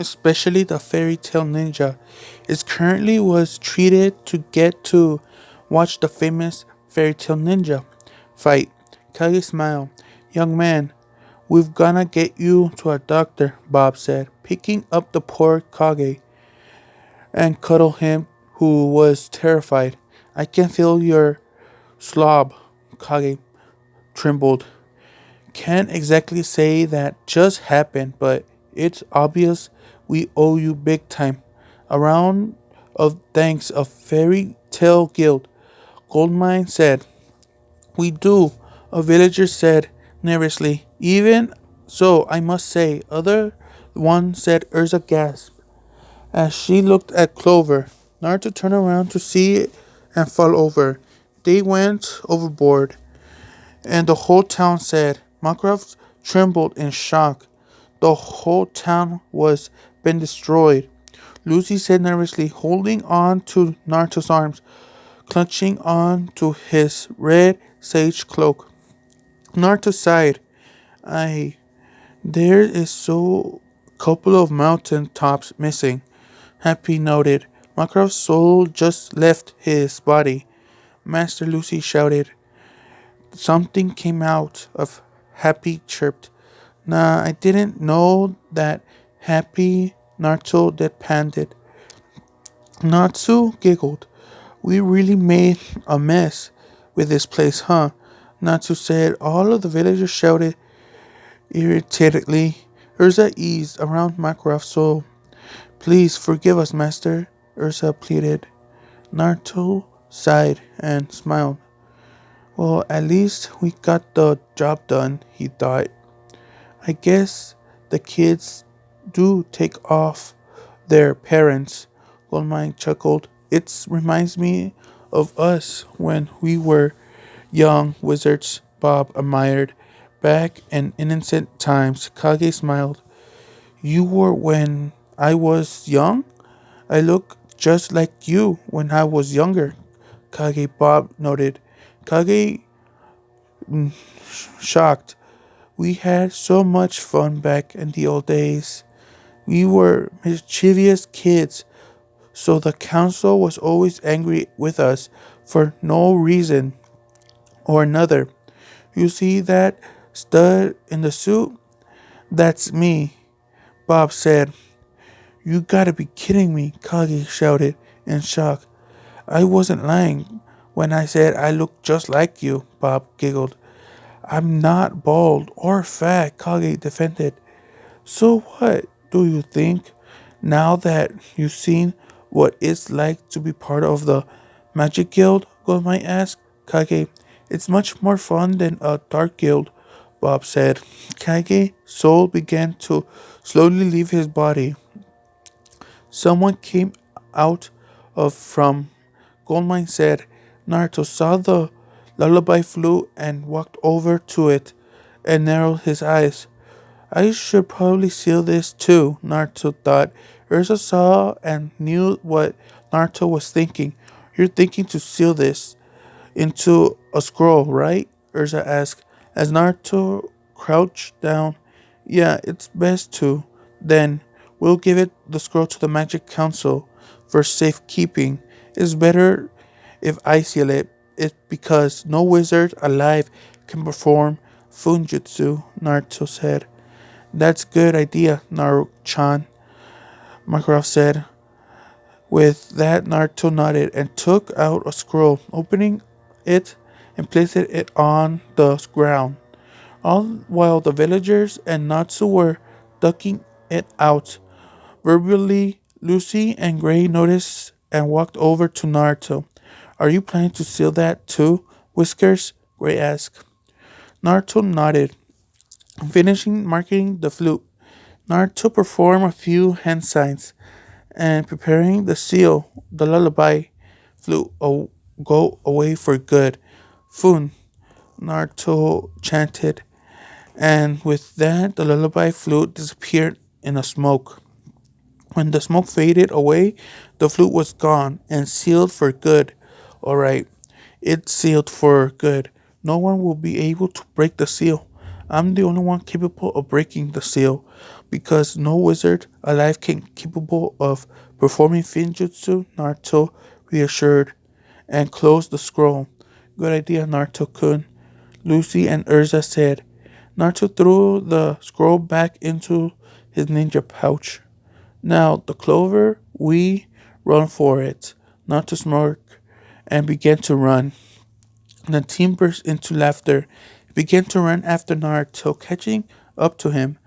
especially the fairy tale ninja. It currently was treated to get to watch the famous fairy tale ninja fight. Kage smiled. Young man, we've gonna get you to a doctor, Bob said, picking up the poor Kage and cuddle him who was terrified. I can feel your slob, Kage trembled. Can't exactly say that just happened, but it's obvious we owe you big time. A round of thanks of Fairy Tale Guild. Goldmine said, we do, a villager said nervously. Even so, I must say, other one said Erza gasped. As she looked at Clover, Naruto turned around to see it and fall over. They went overboard, and the whole town said. Makarov trembled in shock. The whole town was been destroyed. Lucy said nervously, holding on to Naruto's arms, clutching on to his red sage cloak. Naruto sighed. I there is so couple of mountain tops missing. Happy noted. Makarov's soul just left his body. Master Lucy shouted. Something came out of Happy chirped. Nah, I didn't know that. Happy Naruto deadpanned it. Natsu giggled. We really made a mess with this place, huh? Natsu said. All of the villagers shouted irritatedly. Urza eased around Makarov's soul. Please forgive us, master, Urza pleaded. Naruto sighed and smiled. Well, at least we got the job done, he thought. I guess the kids do take off their parents. Goldmine chuckled. It reminds me of us when we were young wizards, Bob admired. Back in innocent times, Kage smiled. You were when I was young? I look just like you when I was younger, Kage Bob noted. Kage shocked. We had so much fun back in the old days. We were mischievous kids, so the council was always angry with us for no reason or another. You see that stud in the suit? That's me, Bob said. You gotta be kidding me, Kage shouted in shock. I wasn't lying when I said I look just like you, Bob giggled. I'm not bald or fat, Kage defended. So what do you think? Now that you've seen what it's like to be part of the Magic Guild, Goldmine asked. Kage, it's much more fun than a Dark Guild, Bob said. Kage's soul began to slowly leave his body. Someone came out of from Goldmine said. Naruto saw the lullaby flute and walked over to it and narrowed his eyes. I should probably seal this too, Naruto thought. Ursa saw and knew what Naruto was thinking. You're thinking to seal this into a scroll, right? Ursa asked. As Naruto crouched down, yeah, it's best to. Then we'll give it the scroll to the Magic Council for safekeeping. It's better if I seal it. It's because no wizard alive can perform Funjutsu, Naruto said. That's good idea, Naruto-chan, Makarov said. With that, Naruto nodded and took out a scroll, opening it and placing it on the ground. All while the villagers and Natsu were ducking it out. Verbally, Lucy and Gray noticed and walked over to Naruto. Are you planning to seal that too, Whiskers? Gray asked. Naruto nodded, finishing marking the flute. Naruto performed a few hand signs and preparing the seal, the lullaby flute go away for good. Fun, Naruto chanted, and with that the lullaby flute disappeared in a smoke. When the smoke faded away, the flute was gone and sealed for good. All right, it's sealed for good. No one will be able to break the seal. I'm the only one capable of breaking the seal. because no wizard alive capable of performing Finjutsu, Naruto reassured and closed the scroll. Good idea, Naruto-kun, Lucy and Erza said. Naruto threw the scroll back into his ninja pouch. Now, the clover, we run for it. Naruto smirked and began to run. The team burst into laughter. He began to run after Naruto, catching up to him.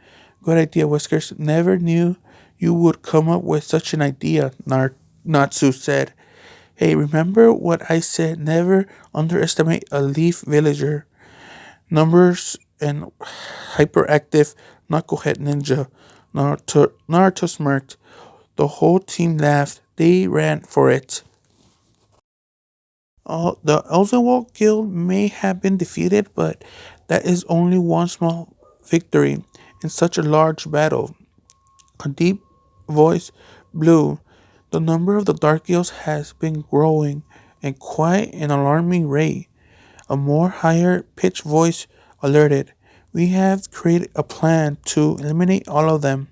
Good idea, Whiskers. Never knew you would come up with such an idea, Natsu said. Hey, remember what I said? Never underestimate a leaf villager. Numbers and hyperactive knucklehead ninja. Naruto smirked. The whole team laughed. They ran for it. The Elzenwald Guild may have been defeated, but that is only one small victory in such a large battle. A deep voice blew. The number of the Dark Guilds has been growing at quite an alarming rate. A more higher pitched voice alerted. We have created a plan to eliminate all of them,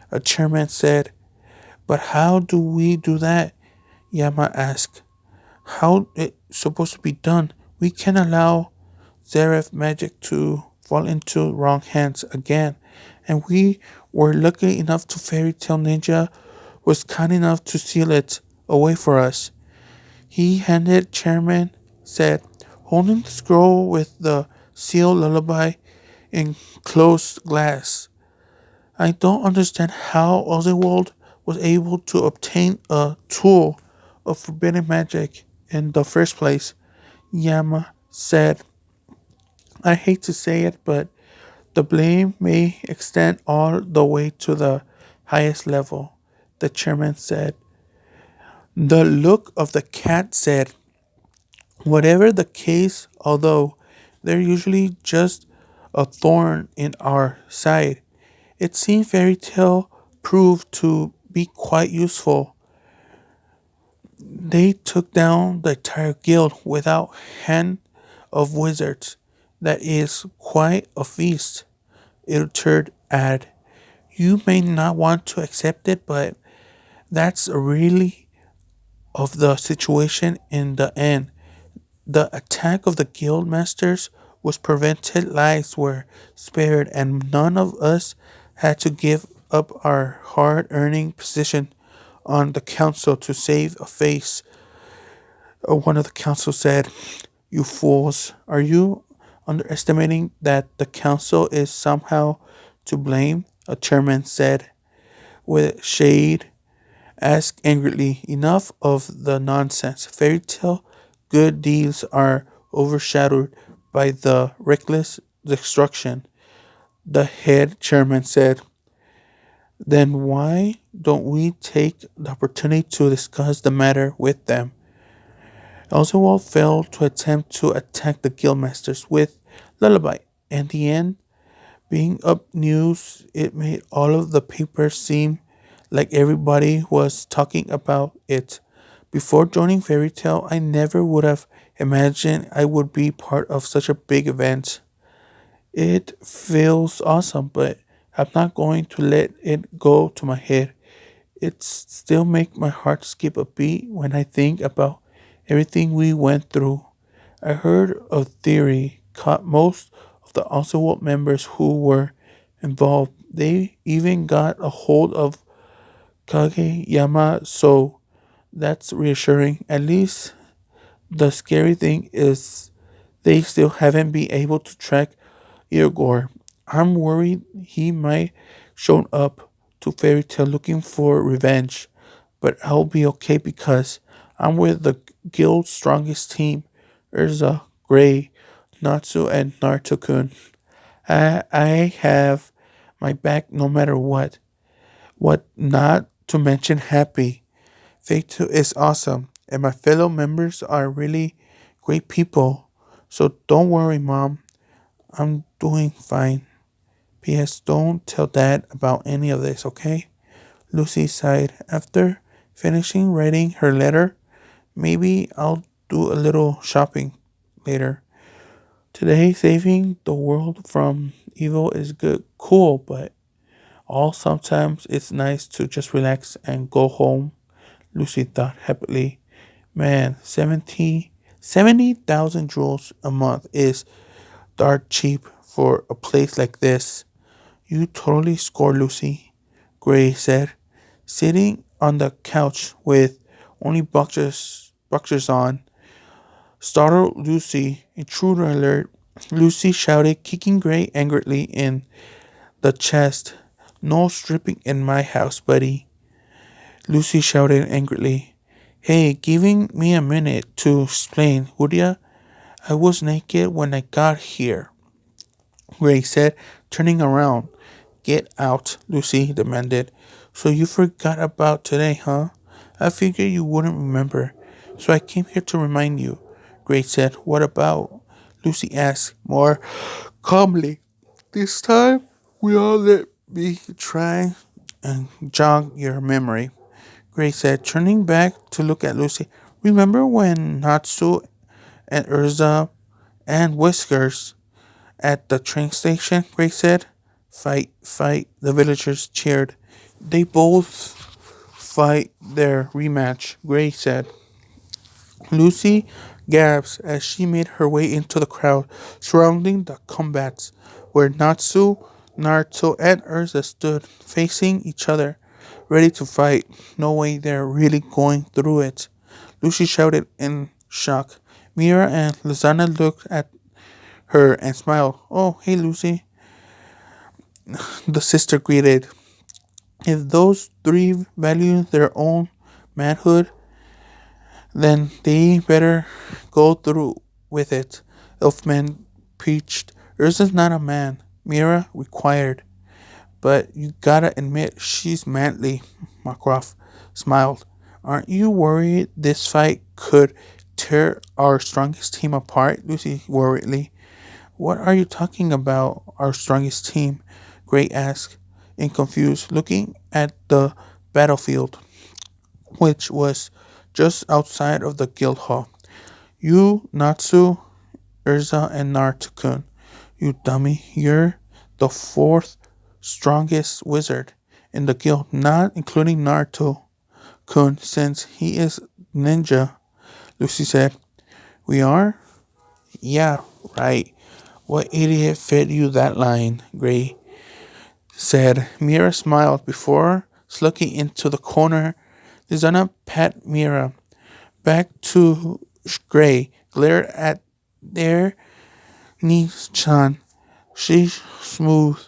a chairman said. But how do we do that? Yama asked. How it's supposed to be done? We can't allow Zareth magic to fall into wrong hands again. And we were lucky enough to Fairy Tale Ninja was kind enough to seal it away for us. He handed Chairman said, holding the scroll with the sealed lullaby in closed glass. I don't understand how Oswald was able to obtain a tool of forbidden magic in the first place, Yama said. I hate to say it, but the blame may extend all the way to the highest level, the chairman said. The look of the cat said, whatever the case, although they're usually just a thorn in our side, it seems fairy tale proved to be quite useful. They took down the entire guild without hand of wizards. That is quite a feast. Ilterd added. You may not want to accept it, but that's really of the situation in the end. The attack of the guild masters was prevented, lives were spared, and none of us had to give up our hard earning position on the council to save a face. One of the council said, you fools, are you underestimating that the council is somehow to blame? A chairman said with shade. Asked angrily, enough of the nonsense. Fairy tale good deeds are overshadowed by the reckless destruction. The head chairman said, then why don't we take the opportunity to discuss the matter with them? Oswald failed to attempt to attack the guildmasters with Lullaby. In the end, being up news, it made all of the papers seem like everybody was talking about it. Before joining Fairy Tale, I never would have imagined I would be part of such a big event. It feels awesome, but I'm not going to let it go to my head. It still makes my heart skip a beat when I think about everything we went through. I heard a theory caught most of the Oswald members who were involved. They even got a hold of Kageyama, so that's reassuring. At least the scary thing is they still haven't been able to track Igor. I'm worried he might show up to Fairy Tale looking for revenge, but I'll be okay because I'm with the guild's strongest team, Erza, Gray, Natsu, and Naruto-kun. I have my back no matter what. What not to mention happy. Fate 2 is awesome, and my fellow members are really great people. So don't worry, Mom. I'm doing fine. P.S. Don't tell Dad about any of this, okay? Lucy sighed. After finishing writing her letter, maybe I'll do a little shopping later. Today, saving the world from evil is good, cool, but All sometimes it's nice to just relax and go home, Lucy thought happily. Man, 70,000 joules a month is dark cheap for a place like this. You totally score, Lucy, Gray said, sitting on the couch with only boxers on. Startled Lucy, intruder alert, Lucy shouted, kicking Gray angrily in the chest. No stripping in my house, buddy. Lucy shouted angrily. Hey, giving me a minute to explain, would ya? I was naked when I got here, Gray said, turning around. Get out, Lucy demanded. So you forgot about today, huh? I figured you wouldn't remember, so I came here to remind you. Gray said, what about? Lucy asked, more calmly. This time, we all let me try and jog your memory. Gray said, turning back to look at Lucy. Remember when Natsu and Erza and Whiskers at the train station? Gray said. Fight, fight, the villagers cheered. They both fight their rematch, Gray said. Lucy gasped as she made her way into the crowd surrounding the combats, where Natsu, Naruto, and Erza stood facing each other, ready to fight. No way they're really going through it. Lucy shouted in shock. Mira and Lizana looked at her and smiled. Oh, hey, Lucy, the sister greeted. If those three value their own manhood, then they better go through with it. Elfman preached. Ursa's not a man, Mira required. But you gotta admit she's manly, Markov smiled. Aren't you worried this fight could tear our strongest team apart? Lucy worriedly. What are you talking about, our strongest team? Gray asked, in confused, looking at the battlefield, which was just outside of the guild hall. You, Natsu, Erza, and Naruto-kun. You dummy, you're the fourth strongest wizard in the guild, not including Naruto-kun, since he is ninja, Lucy said. We are? Yeah, right. What idiot fed you that line? Gray said. Mira smiled before slugging into the corner. Lizana pat Mira. Back to Gray. Glared at their Ni-chan. She's smooth.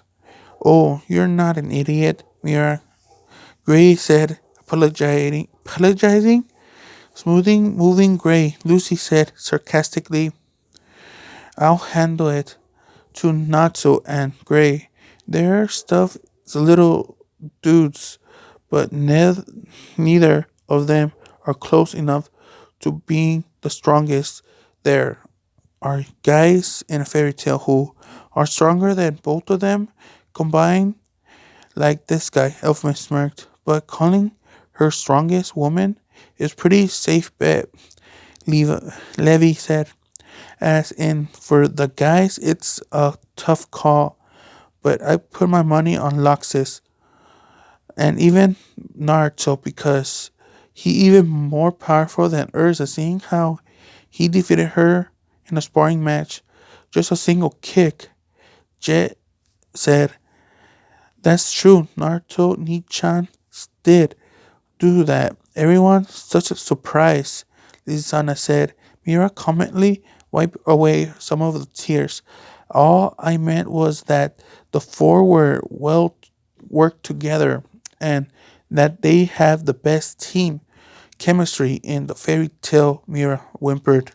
Oh, you're not an idiot, Mira. Gray said, apologizing. Apologizing? Smoothing, moving Gray. Lucy said sarcastically, I'll handle it. To Natsu and Gray. Their stuff is little dudes, but neither of them are close enough to being the strongest. There are guys in a fairy tale who are stronger than both of them combined, like this guy, Elfman smirked. But calling her strongest woman is pretty safe bet, Levy said. As in, for the guys, it's a tough call, but I put my money on Loxus and even Naruto because he even more powerful than Urza, seeing how he defeated her in a sparring match. Just a single kick. Jet said, that's true, Naruto Nichan did do that. Everyone's such a surprise, Lizana said. Mira calmly wiped away some of the tears. All I meant was that the four were well worked together and that they have the best team chemistry in the fairy tale, Mira whimpered.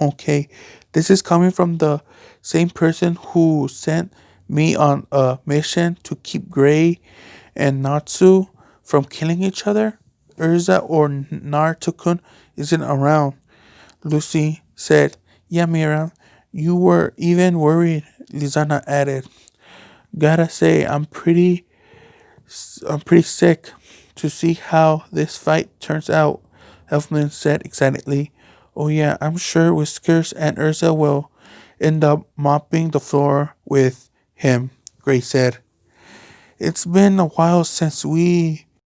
Okay, this is coming from the same person who sent me on a mission to keep Gray and Natsu from killing each other. Urza or Naruto-kun isn't around, Lucy said. Yeah, Mira, you were even worried, Lizana added. Gotta say, I'm pretty sick to see how this fight turns out, Elfman said excitedly. Oh yeah, I'm sure Whiskers and Urza will end up mopping the floor with him, Gray said. It's been a while since we